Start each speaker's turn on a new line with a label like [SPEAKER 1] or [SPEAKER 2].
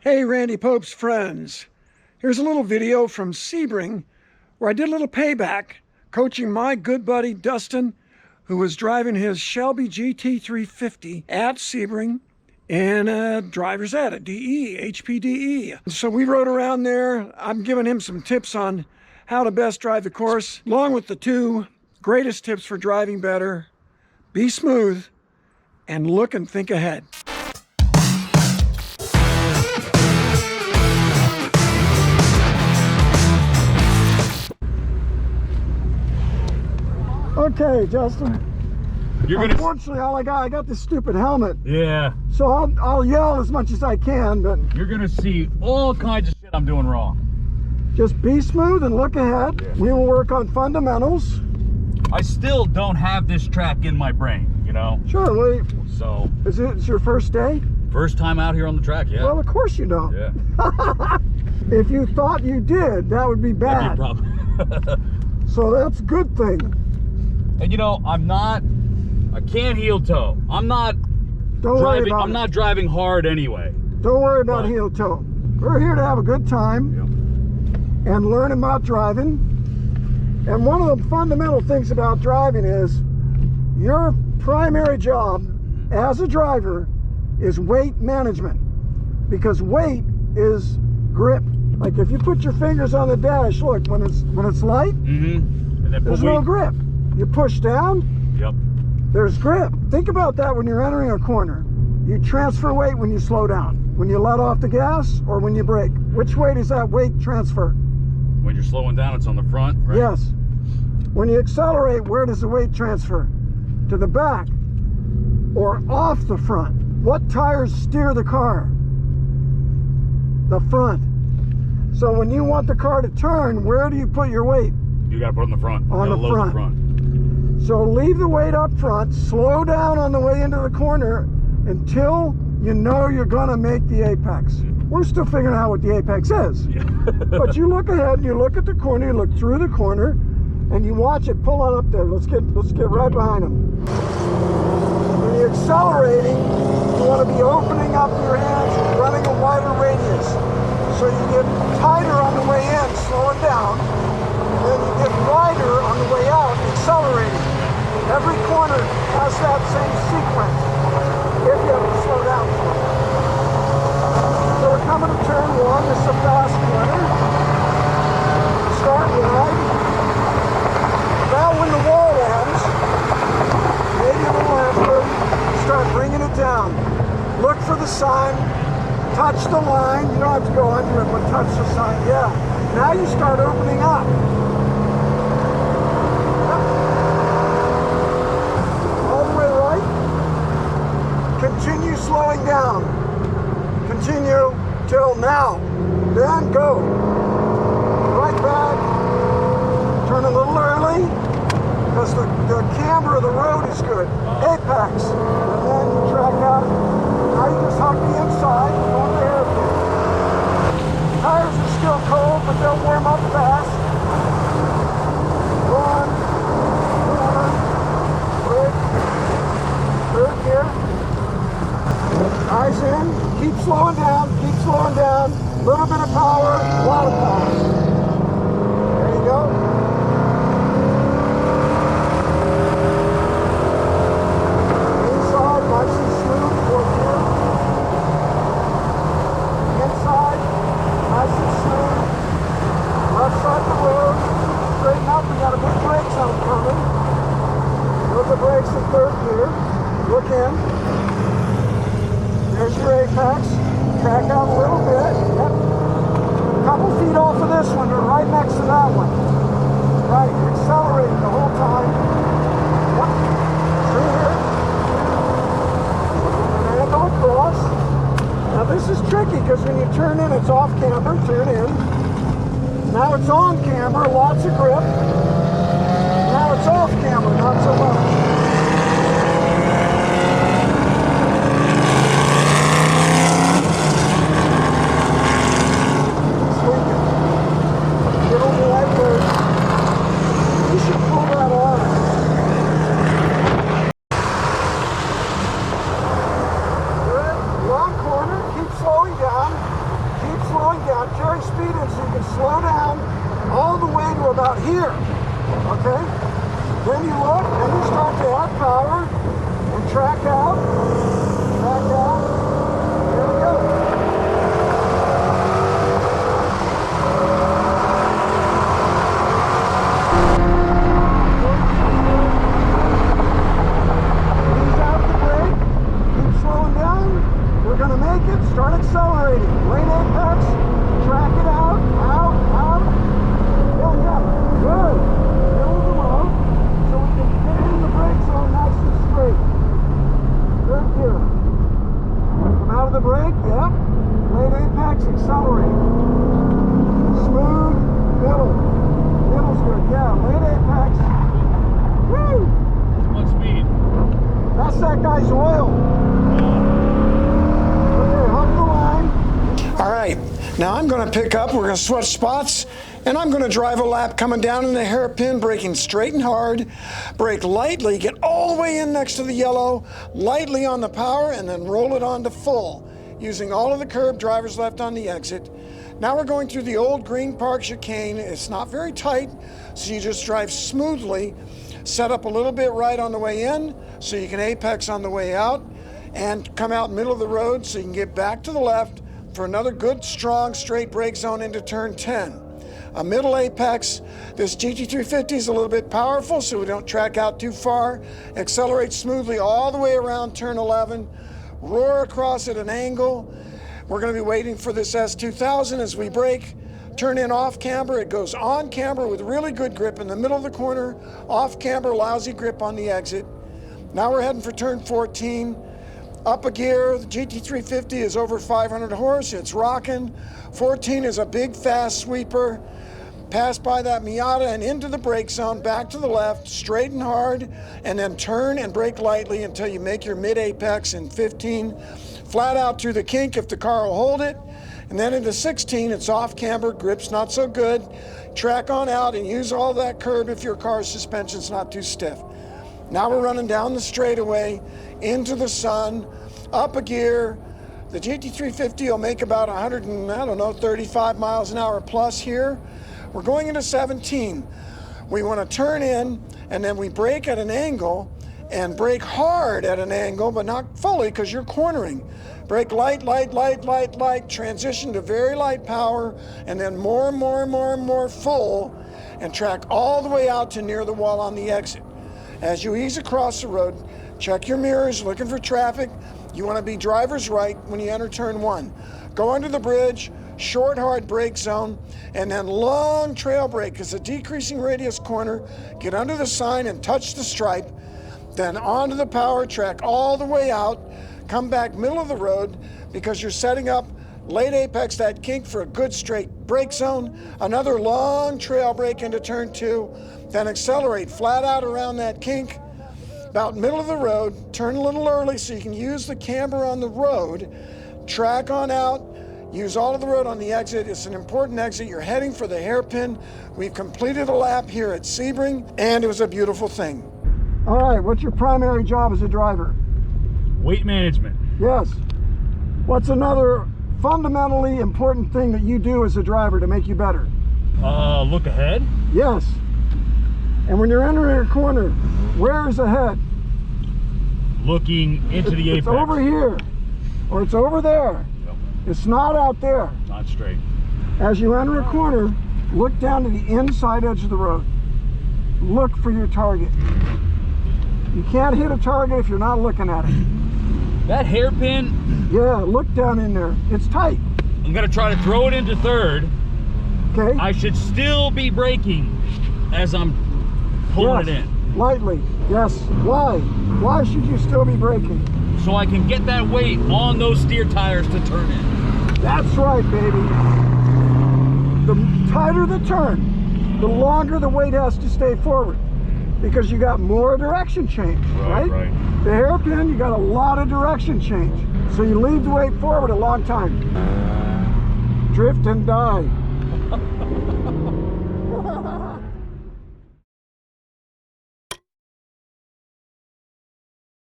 [SPEAKER 1] Hey Randy Pobst friends, here's a little video from Sebring where I did a little payback coaching my good buddy Dustin, who was driving his Shelby GT350 at Sebring in a driver's ed, a DE, HPDE. So we rode around there. I'm giving him some tips on how to best drive the course, along with the two greatest tips for driving better: be smooth and look and think ahead. Okay, Justin. Unfortunately, all I got this stupid helmet.
[SPEAKER 2] Yeah.
[SPEAKER 1] So I'll yell as much as I can, but
[SPEAKER 2] you're gonna see all kinds of shit I'm doing wrong.
[SPEAKER 1] Just be smooth and look ahead. Yeah. We will work on fundamentals.
[SPEAKER 2] I still don't have this track in my brain, you know?
[SPEAKER 1] Sure, wait.
[SPEAKER 2] So.
[SPEAKER 1] It's your first day?
[SPEAKER 2] First time out here on the track, yeah.
[SPEAKER 1] Well, of course you don't.
[SPEAKER 2] Yeah.
[SPEAKER 1] If you thought you did, that would be bad.
[SPEAKER 2] That'd be a problem.
[SPEAKER 1] So that's a good thing.
[SPEAKER 2] And you know, I can't heel toe. I'm not driving hard anyway.
[SPEAKER 1] Don't worry about heel toe. We're here to have a good time.
[SPEAKER 2] Yep.
[SPEAKER 1] And learn about driving. And one of the fundamental things about driving is your primary job as a driver is weight management, because weight is grip. Like if you put your fingers on the dash, look, when it's light,
[SPEAKER 2] and then
[SPEAKER 1] there's no grip. You push down,
[SPEAKER 2] yep,
[SPEAKER 1] there's grip. Think about that when you're entering a corner. You transfer weight when you slow down, when you let off the gas, or when you brake. Which way does that weight transfer?
[SPEAKER 2] When you're slowing down, it's on the front, right?
[SPEAKER 1] Yes. When you accelerate, where does the weight transfer? To the back or off the front? What tires steer the car? The front. So when you want the car to turn, where do you put your weight?
[SPEAKER 2] You gotta put it on the front.
[SPEAKER 1] On the front. So leave the weight up front, slow down on the way into the corner until you know you're gonna make the apex. We're still figuring out what the apex is.
[SPEAKER 2] Yeah.
[SPEAKER 1] But you look ahead and you look at the corner, you look through the corner, and you watch it pull on up there. Let's get right behind him. When you're accelerating, you want to be opening up your hands and running a wider radius. So you get tighter on the way in, slowing down, and then you get wider on the way out, accelerating. Every corner has that same sequence if you have to slow down for it. So we're coming to turn one. This is a fast corner. Start wide. Now when the wall ends, maybe a little after, start bringing it down. Look for the sign. Touch the line. You don't have to go under it, but touch the sign. Yeah. Now you start opening up. All the way right. Continue slowing down. Continue till now. Then go. Right back. Turn a little early because the camber of the road is good. Apex. And then you track out. Now you just hug the inside. Go to the airplane. Tires are still cold, but they'll warm up fast. One, brake, third gear. Eyes in, keep slowing down, a little bit of power, a lot of power. There you go. Inside, nice and smooth, fourth gear. Inside, nice and smooth. Left side of the road, straighten up, we got a big brake zone coming. Put the brakes in third gear, look in. There's your apex. Track out a little bit. Yep. A couple feet off of this one, or right next to that one. Right, accelerating the whole time. Yep. Through here. And don't cross. Now this is tricky because when you turn in, it's off camber. Turn in. Now it's on camber, lots of grip. Now it's off camber, not so much. you slow down all the way to about here, okay? Then you look and you start to add power and track out, there we go. Ease out the brake, keep slowing down, we're gonna make it, start accelerating, lane apex, track it out, yeah, good, middle of the road, so we can get in the brake zone nice and straight. Good here. Come out of the brake, yep. Lane apex, accelerate. Smooth, middle. Middle's good, yeah. Lane apex. Woo!
[SPEAKER 2] What speed?
[SPEAKER 1] That's that guy's oil. Okay, hump the line. All right, now I'm going to pick up, we're going to switch spots, and I'm going to drive a lap coming down in the hairpin, braking straight and hard, brake lightly, get all the way in next to the yellow, lightly on the power, and then roll it on to full, using all of the curb, driver's left on the exit. Now we're going through the old Green Park chicane. It's not very tight, so you just drive smoothly, set up a little bit right on the way in, so you can apex on the way out, and come out middle of the road so you can get back to the left for another good, strong, straight brake zone into turn 10. A middle apex. This GT350 is a little bit powerful, so we don't track out too far. Accelerate smoothly all the way around turn 11. Roar across at an angle. We're going to be waiting for this S2000 as we brake. Turn in off camber. It goes on camber with really good grip in the middle of the corner. Off camber, lousy grip on the exit. Now we're heading for turn 14. Up a gear. The GT350 is over 500 horse. It's rocking. 14 is a big, fast sweeper. Pass by that Miata and into the brake zone, back to the left, straight and hard, and then turn and brake lightly until you make your mid-apex in 15. Flat out through the kink if the car will hold it. And then into 16, it's off camber, grip's not so good. Track on out and use all that curb if your car's suspension's not too stiff. Now we're running down the straightaway, into the sun, up a gear. The GT350 will make about 35 miles an hour plus here. We're going into 17. We want to turn in, and then we brake at an angle, and brake hard at an angle, but not fully because you're cornering. Brake light, transition to very light power, and then more full, and track all the way out to near the wall on the exit. As you ease across the road, check your mirrors, looking for traffic. You want to be driver's right when you enter turn 1. Go under the bridge, short hard brake zone, and then long trail brake because a decreasing radius corner. Get under the sign and touch the stripe, then onto the power track all the way out. Come back middle of the road because you're setting up late apex that kink for a good straight brake zone. Another long trail brake into turn 2, then accelerate flat out around that kink. About middle of the road, turn a little early so you can use the camber on the road. Track on out. Use all of the road on the exit. It's an important exit. You're heading for the hairpin. We've completed a lap here at Sebring, and it was a beautiful thing. All right, what's your primary job as a driver?
[SPEAKER 2] Weight management.
[SPEAKER 1] Yes. What's another fundamentally important thing that you do as a driver to make you better?
[SPEAKER 2] Look ahead.
[SPEAKER 1] Yes. And when you're entering a corner, where's ahead?
[SPEAKER 2] Looking into the apex.
[SPEAKER 1] It's over here, or it's over there. It's not out there.
[SPEAKER 2] Not straight.
[SPEAKER 1] As you enter a corner, look down to the inside edge of the road. Look for your target. You can't hit a target if you're not looking at it.
[SPEAKER 2] That hairpin.
[SPEAKER 1] Yeah, look down in there. It's tight.
[SPEAKER 2] I'm gonna try to throw it into third.
[SPEAKER 1] Okay.
[SPEAKER 2] I should still be braking as I'm pulling it in.
[SPEAKER 1] Lightly. Yes. Why? Why should you still be braking?
[SPEAKER 2] So I can get that weight on those steer tires to turn in.
[SPEAKER 1] That's right, baby. The tighter the turn, the longer the weight has to stay forward because you got more direction change, right? The hairpin, you got a lot of direction change. So you leave the weight forward a long time. Drift and die.